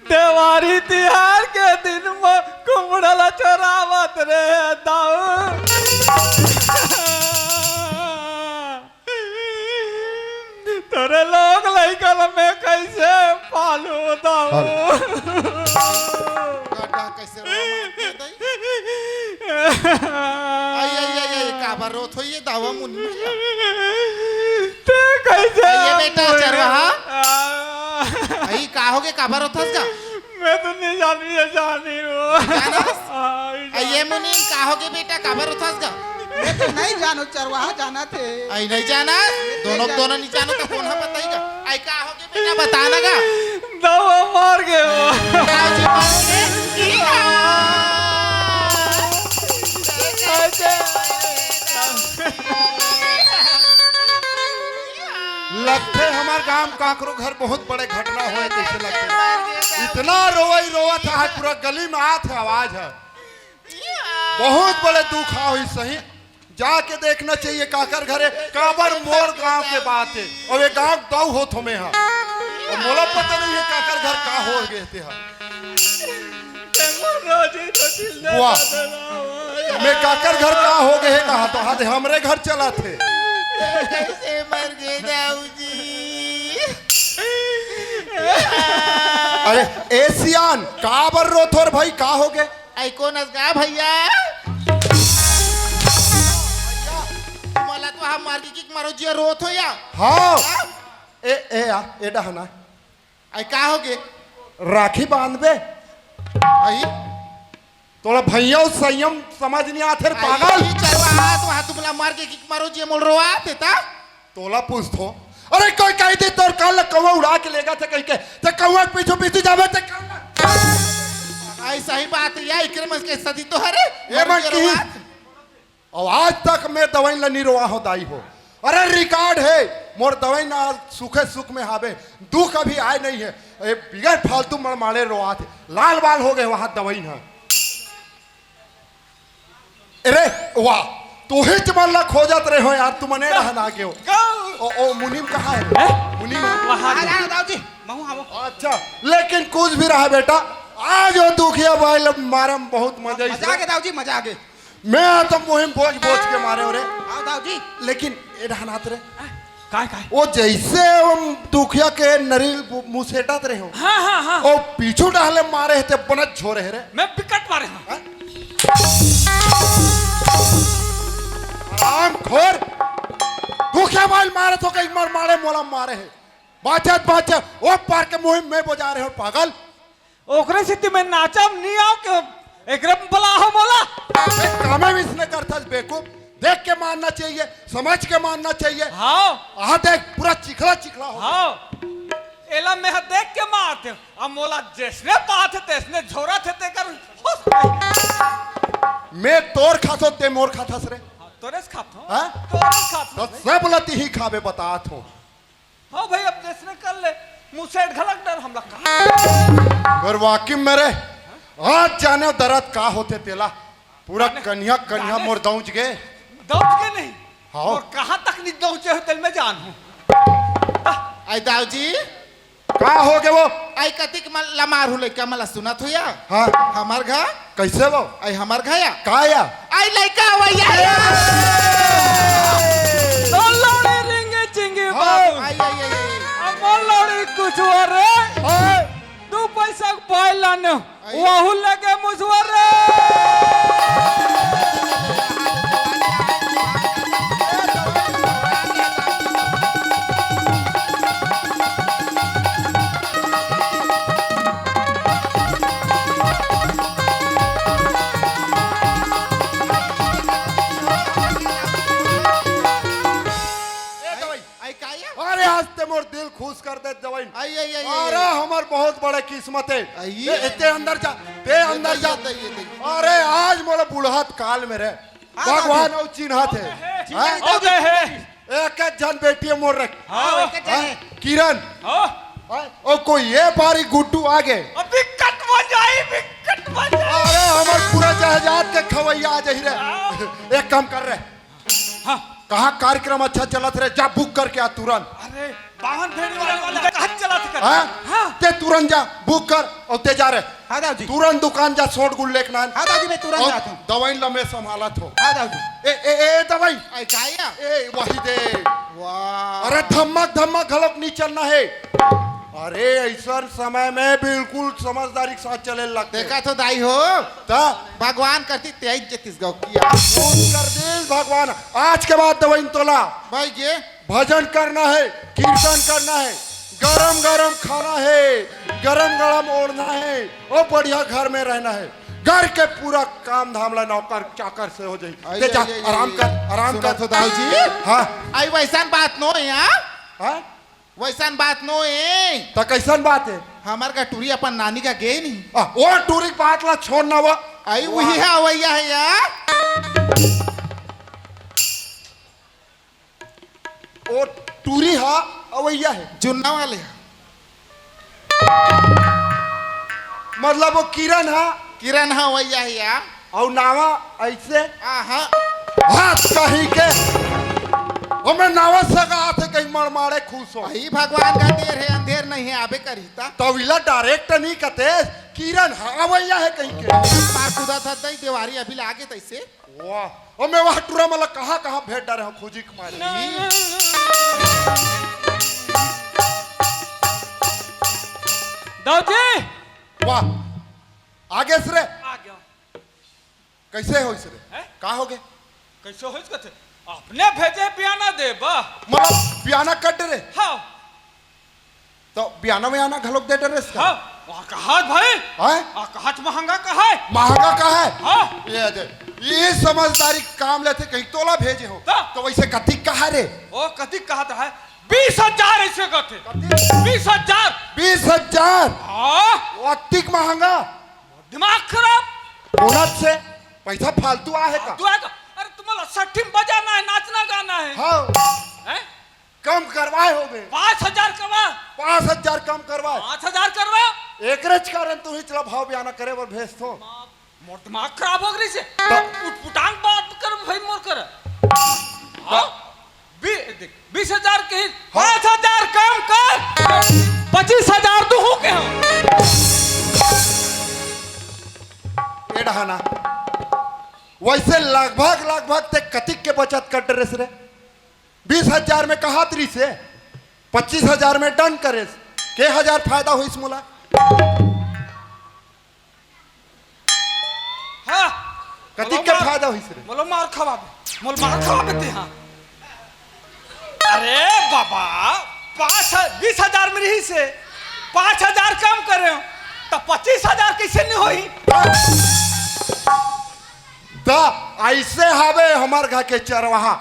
C: देवारी तिहार के दिन में कुमड़ला चोरावत रे दाऊ तोरे लोग लइकन में कैसे पालू दाऊ
A: गाटा कैसे रोवा मार के दई? आई काबर रोत हो ये दावा मुनि
C: ते कैसे
A: ये बेटा
C: बोले?
A: चरवाहा?
C: आ,
A: आई का होगे काबर रोत हस का
C: मैं तो नहीं जानी है जानी हूँ
A: आई ये मुनि का होगे बेटा काबर रोत हस का
D: मैं तो नहीं जानो चरवाहा जाना थे
A: आई नहीं जाना दोनों दोनों नहीं जानो तो कौन है बताइएगा आई का होगे बेटा बताना का
C: दवा मार गए वो
A: दाऊजी मर गए
B: लगते हमारे गांव काकरो घर बहुत बड़े घटना हुए जैसे लगते इतना रोई रोआ था पूरा गली में आत है आवाज है बहुत बड़े दुख हुई सही जाके देखना चाहिए काकर घरे काबर मोर गांव के बात है और ये गांव दाऊ हो थमे है और मोला पता नहीं है काकर घर का हो गए थे वाह मैं काकर घर का हो गए कहा तो हाथ हमरे घर चला थे
A: कैसे मर गए दाऊजी
B: अरे एशियान काबर रोथोर भाई का हो गए
A: आई कौन असगा भैया मला तो हम मार के किक मारो जिया रोत हो या
B: हाँ ए डहना
A: आई का होगे
B: राखी बांध बे
A: आई
B: तोला भैया संयम समझ नहीं आते पागल
A: चरवाहा तो हाथ तुमला मार के किक मारो जिया मोल रोआ देता
B: तोला पूछ थो अरे कोई कह दे तोर काल कौवा उड़ा के लेगा थे कह के तो कौवा के पीछे पीछे जावे ते
A: आई सही बात है इकरे में के सदी तो हरे
B: ए मन की और आज तक मैं दवाई ला निरोआ हो दाई हो अरे रिकॉर्ड है मोर दवाई ना सुखे सुख में हावे दुख अभी आए नहीं है ए बिगड़ फालतू मड़माड़े रोआ थे लाल बाल हो गए वहां दवाई ना अरे वाह तू ही चमल्ला खोजत रहे हो यार तू मने रहना के हो ओ मुनीम कहाँ है मुनीम
F: दाऊजी महू आवो
B: अच्छा लेकिन कुछ भी रहा बेटा आज वो दुखिया भाई मारे में बहुत मजा
F: मजा आ गया दाऊजी मजा आ गया
B: मैं तो मुहिम बोझ बोझ के मारे हो रे
F: आओ दाऊजी
B: लेकिन ए रहनात रे
C: काय काय
B: वो जैसे हम दुखिया के नरील मुंह सेटत रहे हो
C: हाँ हाँ हाँ
B: ओ पीछू डाले मारे थे बनत झोरे है रे
C: मैं विकट मारे हाँ
B: आराम खोर दुखिया भाई मारे तो कई मार मारे मोला मारे है बाचत ओ पार के मुहिम में बजा रहे हो पागल
C: ओकरे सिद्धि में नाचम नहीं आओ के एकरम बला हो मोला
B: कामे भी इसने करता बेवकूफ देख के मानना चाहिए समझ के मानना चाहिए
C: हाँ
B: हाँ देख पूरा चिखला चिखला हो
C: हाँ एला में देख के मारते अब मोला जैसने बात है तैसने झोरा थे ते कर
B: मैं तोर खातो ते मोर खाथस रे
C: तोरेस खातो
B: हाँ?
C: तोरेस खातो
B: तो सब लती ही खावे बतात हो
C: हाँ भाई अब जैसने कर ले मुंह से ढलक डर हमला कहा
B: अगर वाकई मेरे आज जाने दर्द का होते तेला पूरा कन्या कन्या मोर दौच गए
C: दौड़ के नहीं
B: हाँ।
C: और कहाँ तक नहीं दौचे हो तेल में जान हूँ
A: आई दाऊजी
B: का हो गए वो
A: आई कतिक ला मार हुले का मला सुनत हो या
B: हाँ
A: हमार घर
B: कैसे वो
A: आई हमार घर या
B: का या
A: आई लइका वैया
C: तो लौड़े रिंगे चिंगे बाबू
A: आई आई आई
C: अब लौड़ी कुछ और रे
B: हाँ।
C: दो पैसा पाए लाने वहु लगे मुझवरे
A: आई का या
B: अरे आज ते मोर दिल खुश कर दे दवाई
A: आई आई आई
B: अरे हमार बहुत बड़े किस्मत है
A: आइए।
B: ते अंदर जा ते अंदर जा अरे आज मोला बुढ़ात काल में रे भगवान और चिन्हत है हाँ?
C: हो गए है
B: एक एक जन बेटी मोर रख
F: आओ एक जन है
B: किरण
C: हाँ
B: हाँ? और कोई ये बारी गुड्डू आगे
C: अब विकट बन जाए विकट बन जाए
B: अरे हमार पूरा जहाजात के खवैया आ जाही रे एक काम कर रहे
C: हाँ
B: कहाँ कार्यक्रम अच्छा चलत रहे जा बुक करके आ तुरंत
C: अरे बाहन भेड़ी वाला कहाँ चला था
B: हाँ
C: हाँ
B: ते तुरंत जा बुक कर और ते जा रहे
F: हाँ दाऊजी
B: तुरंत दुकान जा सोट गुल लेकर
F: हाँ दाऊजी मैं तुरंत
B: और
F: जाता हूँ
B: दवाई लम्बे संभालत हो
F: हाँ दाऊजी
B: ए दवाई
A: आई का या
B: ए वही दे
A: वाह
B: अरे धमक धमक घलक नहीं चलना है अरे ऐसा समय में बिल्कुल समझदारी के साथ चले लगते
A: देखा तो दाई हो
B: ता
A: भगवान करती 23 गौ किया
B: खून कर दे भगवान। आज के बाद दवाई तोला
A: भाई ये
B: भजन करना है, कीर्तन करना है, गरम गरम खाना है, गरम गरम ओढ़ना है और बढ़िया घर में रहना है। घर के पूरा काम धामला नौकर चाकर से हो जाए। ले जा, आराम कर, आराम कर।
A: तो दाऊ जी
B: हाँ
A: आई वैसान बात नो है यहाँ
B: हाँ
A: वैसान बात नो है
B: तो कैसन बात है?
A: हमार का टूरी अपन नानी का गए नहीं
B: वो टूरी बात ला छोड़ना वो
A: आई वही है अवैया है यार
B: वो टूरी हा अवैया है
A: जुन्ना वाले
B: मतलब वो किरण हा
A: किरण हाँ अवैया है यार
B: और नावा ऐसे
A: आहा
B: हाथ कहीं के हमें नावा सगा थे कहीं मरमारे खुश हो
A: वही भगवान का देर है अंधेर नहीं है आबे करीता
B: तो विला डायरेक्ट नहीं कहते किरण हा अवैया है कहीं के
A: मार कूदा था तई देवारी अभी लागे तैसे
B: वाह और मैं वहां टूरा मतलब कहाँ भेंट डाले हूँ खोजी कुमारी
C: दाऊ जी
B: वाह आगे से रे
C: आ गया।
B: कैसे हो इसरे
C: हैं?
B: कहा हो गए
C: कैसे हो इसका थे? अपने भेजे पियाना दे बा
B: मतलब बियाना कट रे
C: हाँ
B: तो बियाना में आना घलोक दे डरे इसका
C: हाँ वहाँ कहा भाई
B: है
C: कहा महंगा कहा है
B: महंगा का है
C: हाँ
B: ये समझदारी काम लेते कहीं तोला भेजे हो तो वैसे कतिक का है रे
C: ओ कथी कहा था है 20,000 ऐसे कहते 20,000
B: 20,000
C: हाँ
B: अतिक महंगा
C: दिमाग खराब
B: बोनस से पैसा फालतू आहे का
C: तू आएगा अरे तुम्हारा सठिम बजाना है नाचना गाना है
B: हाँ
C: हैं?
B: कम करवाए हो गए
C: 5,000 करवा
B: 5,000 कम करवाए
C: 5,000 करवा
B: एक रेच कारण तू ही चला भाव बयाना करे और भेज तो
C: मोर दिमाग खराब हो गई से
B: तो-
C: उठपुटांग बात कर भाई मोर कर हाँ? 20,000 के 5,000 कम कर 25,000 तो हो गया
B: ये डहाना वैसे लगभग ते कतिक के बचत कर ड्रेस रे 20,000 में कहा तरी से 25,000 में डन करे के हजार फायदा हुई इस मुला
C: हाँ
B: कतिक के फायदा हुई रे
C: मोलो मार खवाबे ते हाँ अरे बाबा 20,000 में रही से 5,000 कम करे हो तो 25,000 कैसे नहीं होई
B: ता ऐसे हवे हमार घर के चरवाहा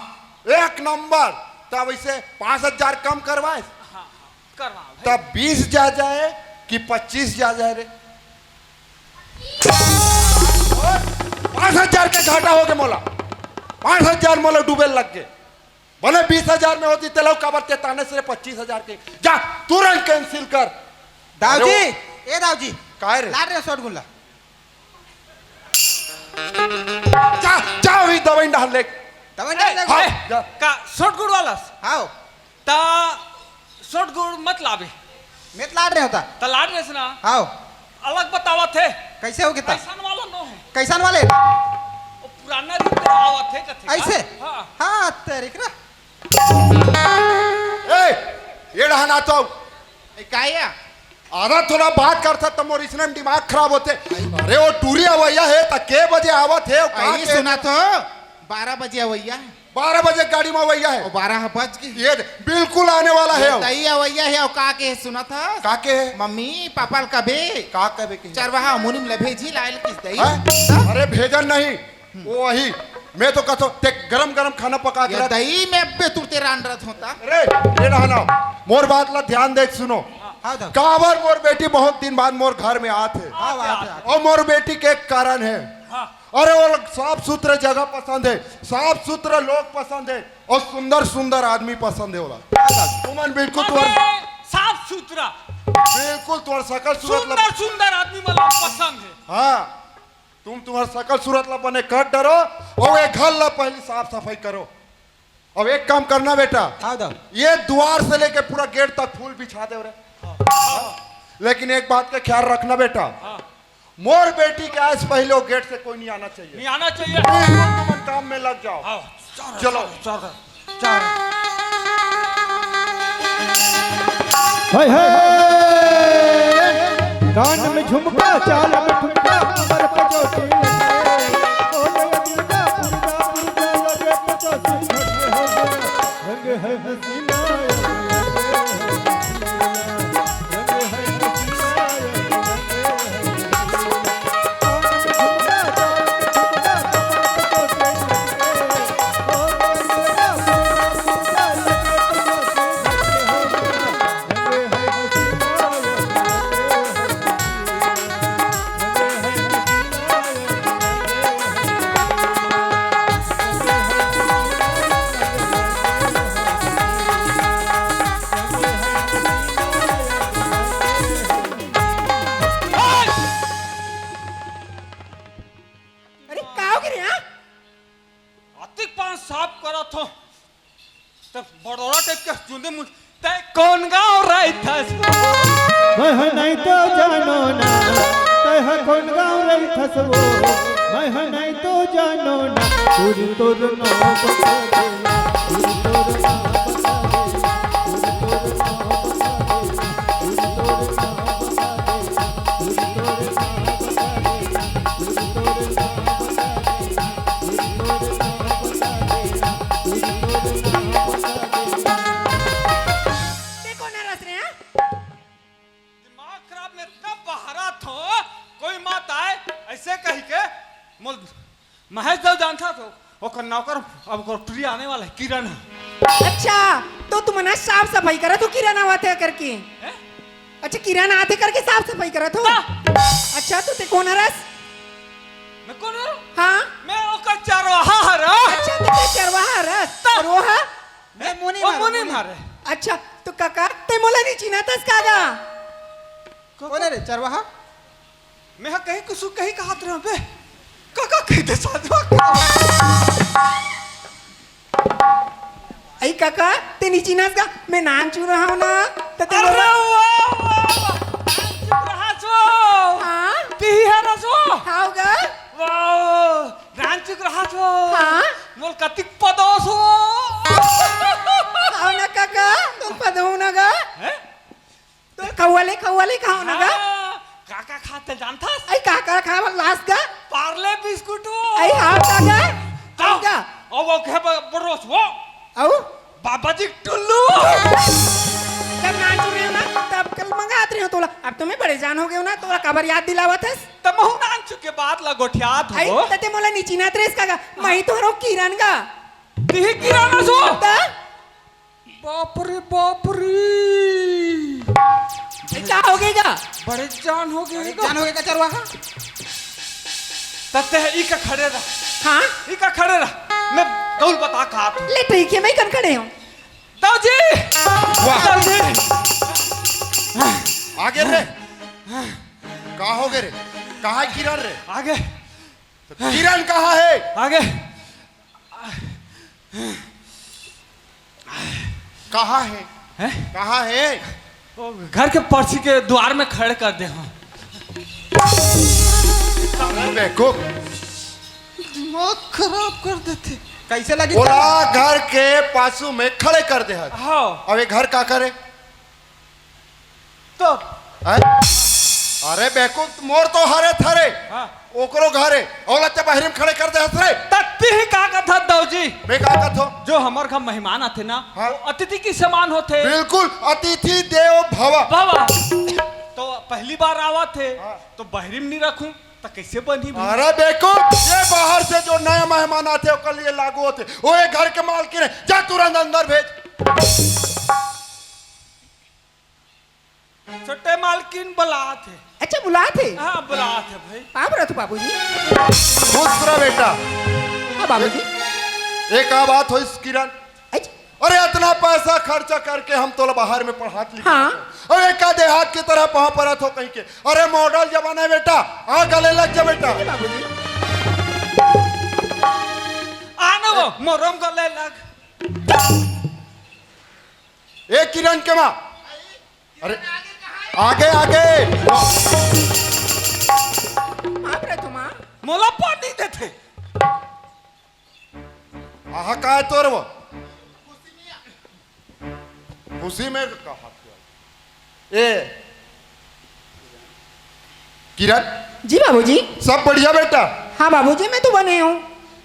B: एक नंबर तब ऐसे 5,000 कम करवाए
C: करवा
B: तब 20 जा जाए कि 25 जा जाए रे 5,000 के घाटा हो गए मोला 5,000 मोला डूबे लग गए भले 20,000 में होती तेलो का बरते ताने से 25,000 के जा तुरंत कैंसिल कर
F: दाऊ
B: अरे
F: जी ए दाऊ जी
B: काय रे
F: लाड रे शॉट गुल्ला
B: जा जा भी दवाई डाल ले
F: तब नहीं
B: हाँ,
F: लगे
B: जा।
C: का शॉर्ट गुड़ वाला
F: हां
C: ता शॉर्ट गुड़ मत लावे
F: मैं लाड रे होता
C: ता लाड रेस ना
F: हां
C: अलग बतावा थे
F: कैसे हो कितना
C: पैसा वाला नो है
F: कैसन वाले
C: वो पुराना रीत आवा थे कथे
F: ऐसे
C: हाँ
F: हां तरीक रे
B: ए ये रहना तो
A: काया
B: आधा थोड़ा बात करता तो मोर इसने दिमाग खराब होते अरे वो टूरी अवैया है तो के बजे आवत है
A: आई सुना तो 12 बजे अवैया है
B: 12 बजे गाड़ी में अवैया है
A: और 12 बज गई
B: ये बिल्कुल आने वाला है वो।
A: तई अवैया है और का के सुना था
B: काके है
A: मम्मी पापा कबे
B: का कबे के
A: चरवाहा मुनिम ले भेजी लायल किस दई
B: हैं? अरे भेजन नहीं वो वही मैं तो कहता ते गरम गरम खाना पका के
A: ये
B: रख।
A: दही में बे तुरते रान रथ होता
B: अरे ये रहना मोर बात ला ध्यान देख सुनो
F: हां दाऊ
B: कावर मोर बेटी बहुत दिन बाद मोर घर में आते
F: हां बात
B: और मोर बेटी के एक कारण है
C: हाँ
B: अरे वो लोग साफ सुथरे जगह पसंद है साफ सुथरे लोग पसंद है और सुंदर सुंदर आदमी पसंद है वाला तुमन बिल्कुल
C: अबे, साफ सुथरा
B: बिल्कुल तुम्हार सकल सूरत
C: सुंदर सुंदर आदमी मला पसंद है
B: हाँ तुम तुम्हार सकल सूरत ला बने कट डरो और एक घर ला पहले साफ सफाई करो अब एक काम करना बेटा
F: हां दाऊ
B: ये द्वार से लेके पूरा गेट तक फूल बिछा दे रे लेकिन एक बात का ख्याल रखना बेटा मोर बेटी के आज पहले वो गेट से कोई नहीं आना चाहिए
C: नहीं आना चाहिए
B: बिल्कुल तुम काम में लग जाओ
C: हाँ
B: चलो
F: चार
E: हाय हाय
B: कान में झुमका चाल में ठुमका कमर पे चोटी लगे ओ नया दिल का पुरजा पुरजा लगे पचासी घटे हो गया रंग है हसीना
E: अरे का हो गिरे हाँ
C: अतिक पान साफ करा थो तब बड़ोरा टाइप के जुंदे मुझ ते कौन गाँव रही था
B: मैं नहीं तो जानो ना तह कौन गाँव रही थसवो मैं नहीं तो जानो ना तुर तुर ना बता देना तुर तुर ना बता देना तुर तुर ना
E: देखो ना रस रहे हैं
C: दिमाग खराब में तब बहरा थो कोई मात आए ऐसे कही के मोल महेश देव जानता तो ओकर नौकर अब कोठरी आने वाला है किरण
E: अच्छा तो तुम ना साफ सफाई करा तो किराना आते करके
C: है?
E: अच्छा किराना आते करके साफ सफाई करा तो अच्छा तो ते कौन रस
C: मैं कौन हूँ
E: हाँ
C: मैं ओकर चरवाहा हरा
E: अच्छा तो ते चरवाहा रस और वो है
F: मैं मुनी
C: ओ
F: मारो,
C: मुनि
F: मुनी।
C: मारे
E: अच्छा तो काका ते मोला नहीं चिना तस कागा
F: कौन है रे चरवाहा?
C: मैं हा कहीं कुछ कहीं कहा रहा बे काका कहते साधवा
E: आई काका ते नहीं चिनास का मैं नाम चू रहा हूँ ना तो ते
C: अरे
E: बोला
C: वाह रहा सो
E: हाँ
C: ती है रसो
E: हाँ होगा
C: वाह रांचुक रहा सो
E: हाँ
C: मोल कतिक पदोस हो
E: खाओ ना काका तुम पदो ना गा
C: हैं
E: तो खवाले खाओ ना गा
C: काका खाते जानता
E: आई काका खावा लास्ट का
C: पार्ले बिस्कुट हो
E: आई हाँ काका काका
C: ओ वो के बरोस वो
E: आओ
C: बाबा जी टुल्लू
E: जब नाच रहे हो ना तब कल मंगात रहे हो तोला अब तुम्हें बड़े जान हो गए हो ना तोला खबर याद दिलावत है
C: तब महु नाच के बाद लगोठियात
E: आई
C: हो
E: तते मोला नीची ना त्रेस काका मही तो रो किरण का
C: ती किराना सो
E: ता
C: बाप रे
E: क्या हो गएगा
C: बड़े जान हो गए
F: जान हो गया चरवाहा?
C: तते ई का खड़े रहा
E: हाँ
C: ई का खड़े रहा मैं कौल बता कहा तू
E: ले ठीक है मैं कन खड़े हूँ
C: ताऊ जी ताऊ जी
A: आगे रे कहा हो गए रे कहा है किरण रे
C: आगे
A: किरण कहा है
C: आगे
A: कहा है
C: हैं
A: कहा है
C: वो घर के पर्ची के द्वार में खड़े कर दे हम
A: बेवकूफ
C: दिमाग खराब कर देते
F: कैसे लगी
A: बोला घर के पासू में खड़े कर दे हर
C: हाँ
A: अब ये घर का करे
C: तो
A: हैं? अरे बेवकूफ मोर तो हरे थरे
C: हाँ
A: ओकरो घरे औलत ते बाहर में खड़े कर दे हस रे
C: तत्ती ही का कथा दाऊ जी
A: बे का कथो
C: जो हमारे घर मेहमान आते ना
A: हाँ।
C: वो अतिथि के समान होते
A: बिल्कुल अतिथि देव भव
C: बाबा तो पहली बार आवा थे
A: हाँ।
C: तो बहरी में नहीं रखूं तो कैसे बनी भी?
A: अरे बेवकूफ ये बाहर से जो नए मेहमान आते हैं कल ये लागू होते वो एक घर के मालकिन है जा तुरंत अंदर भेज
C: छोटे मालकिन बुला थे
E: अच्छा बुला थे
C: हाँ बुला थे भाई
E: आप रहे बाबू जी
A: खुश रह बेटा
E: हाँ बाबू जी
A: एक आ बात हो इस किरण
E: अच्छा
A: अरे इतना पैसा खर्चा करके हम तो बाहर में पढ़ात लिखा
E: हाँ।
A: और एक का देहात की तरह पहाँ परत हो कहीं के अरे मॉडल जमाना है बेटा आ गले लग जा बेटा
E: बाबू जी
C: आना वो मोरम गले लग
A: एक किरण के माँ अरे आगे आगे
E: आप रहे तुम हाँ
C: मोला पानी देते
A: आहा का है तोर वो उसी में कहा ए
B: किरण
E: जी बाबूजी।
B: सब बढ़िया बेटा?
E: हाँ बाबूजी, मैं तो बने हूँ।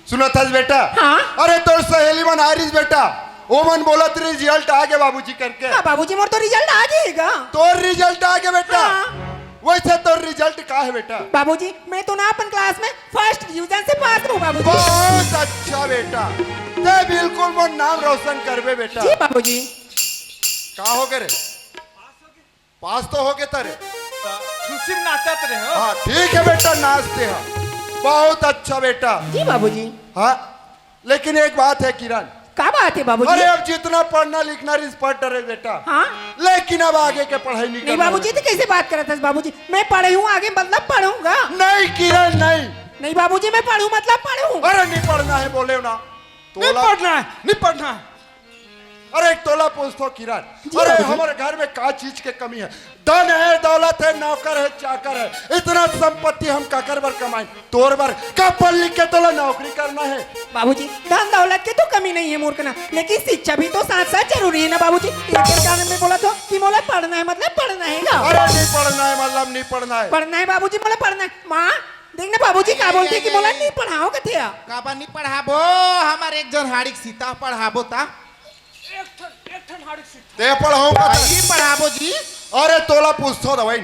B: सुना था बेटा?
E: हाँ।
B: अरे तोर सहेली मन आरिस बेटा, ओ मन बोला तेरे रिजल्ट आ गया बाबूजी करके।
E: हाँ बाबूजी, मोर तो रिजल्ट आ जाएगा।
B: तोर रिजल्ट आ गया बेटा?
E: हाँ।
B: वैसे तोर रिजल्ट का है बेटा?
E: बाबूजी, मैं तो ना अपन क्लास में फर्स्ट डिवीजन से पास हूँ बाबूजी।
B: बहुत अच्छा बेटा, ते बिल्कुल वो नाम रोशन करबे बेटा।
E: जी बाबूजी।
B: का हो गए रे? पास तो हो गए तारे।
C: तो खुशी में नाचत रहे हो।
B: हाँ ठीक है बेटा, नाचते हैं। बहुत अच्छा बेटा।
E: जी बाबूजी।
B: हाँ लेकिन एक बात है किरण,
E: क्या बात है बाबूजी?
B: अरे अब जितना पढ़ना लिखना रिस्पॉट है बेटा,
E: हाँ।
B: लेकिन अब आगे के पढ़ाई नहीं
E: नहीं
B: करना
E: बाबूजी, तो कैसे बात कर रहे थे बाबूजी? मैं पढ़ी हूँ, आगे मतलब पढ़ूंगा।
B: नहीं किरण नहीं।
E: नहीं बाबूजी, मैं पढ़ूं मतलब पढ़ूं।
B: अरे नहीं पढ़ना है बोले ना।
C: नहीं पढ़ना है, नहीं पढ़ना है।
B: अरे एक तोला पूछतो किरण,
E: जी
B: अरे
E: बाबूजी।
B: हमारे घर में का चीज के कमी है? धन है, दौलत है, नौकर है, चाकर है, इतना संपत्ति हम काकर बर कमाए? तोर बर का पढ़ लिख के तोला नौकरी करना है?
E: बाबूजी, धन दौलत की तो कमी नहीं है मूर्ख ना, लेकिन शिक्षा भी तो साथ साथ जरूरी है ना बाबूजी। एक कारण में बोला तो कि मोला पढ़ना है मतलब पढ़ना है ना।
B: अरे नहीं पढ़ना है मतलब नहीं पढ़ना है।
E: पढ़ना है बाबूजी, मोला पढ़ना है। माँ देखना बाबूजी क्या बोलते हैं कि मोला नहीं पढ़ाओ कथे।
A: काबा नहीं पढ़ाबो, हमारे एक जन हाड़ी सीता पढ़ाबो ता।
C: एक ठन हाड़ी सीख।
B: ते पढ़ाऊंगा
A: ये पढ़ाबो जी।
B: अरे तोला पूछतो दवाई